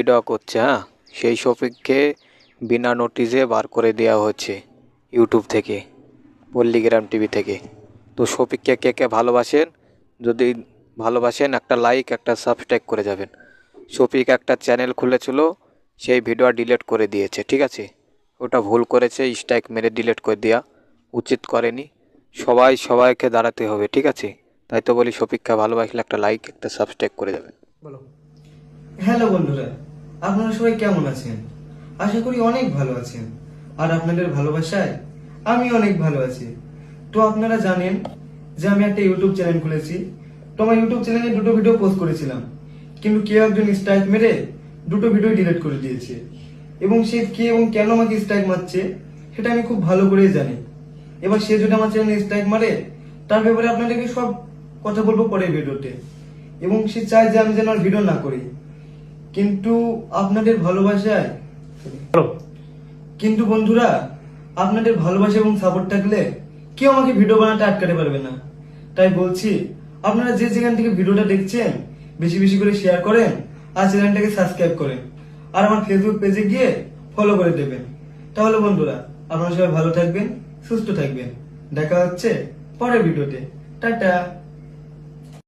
Video করছে, হ্যাঁ, সেই শফিককে বিনা নোটিশে বার করে দেওয়া হচ্ছে ইউটিউব থেকে, পল্লীগ্রাম টিভি থেকে। তো শফিককে কে কে ভালোবাসেন, যদি ভালোবাসেন একটা লাইক একটা সাবস্ক্রাইব করে যাবেন। শফিক একটা চ্যানেল খুলেছিল, সেই ভিডিও ডিলিট করে দিয়েছে, ঠিক আছে? ওটা ভুল করেছে, স্ট্রাইক মেরে ডিলিট করে দেওয়া উচিত করেনি। সবাইকে দাঁড়াতে হবে, ঠিক আছে? তাই তো বলি শফিককে ভালোবাসলে একটা লাইক একটা সাবস্ক্রাইব করে যাবেন। বলো। হ্যালো বন্ধুরা, আপনারা সবাই কেমন আছেন? আশা করি অনেক ভালো আছেন। আর আপনাদের ভালোবাসায় আমি অনেক ভালো আছি। তো আপনারা জানেন যে আমি একটা ইউটিউব চ্যানেল খুলেছি। তো আমার ইউটিউব চ্যানেলে দুটো ভিডিও পোস্ট করেছিলাম, কিন্তু কেউ একজন স্ট্রাইক মেরে দুটো ভিডিও ডিলিট করে দিয়েছে। এবং সে কে এবং কেন আমাকে স্ট্রাইক মারছে সেটা আমি খুব ভালো করেই জানি। এবার সে যদি আমার চ্যানেলে স্ট্রাইক মারে, তার ব্যাপারে আপনাদেরকে সব কথা বলবো পরের ভিডিওতে। এবং সে চায় যে আমি যেন আর ভিডিও না করি, কিন্তু আপনাদের ভালোবাসায় কিন্তু বন্ধুরা, আপনাদের ভালোবাসা এবং সাপোর্ট থাকলে কেউ আমাকে ভিডিও বানাতে আটকাতে পারবে না। তাই বলছি, আপনারা যে যেখান থেকে ভিডিওটা দেখছেন বেশি বেশি করে শেয়ার করেন, আর চ্যানেলটাকে সাবস্ক্রাইব করেন, আর আমার ফেসবুক পেজে গিয়ে ফলো করে দেবেন। তাহলে বন্ধুরা, আপনারা সবাই ভালো থাকবেন, সুস্থ থাকবেন। দেখা হচ্ছে পরের ভিডিওতে। টাটা।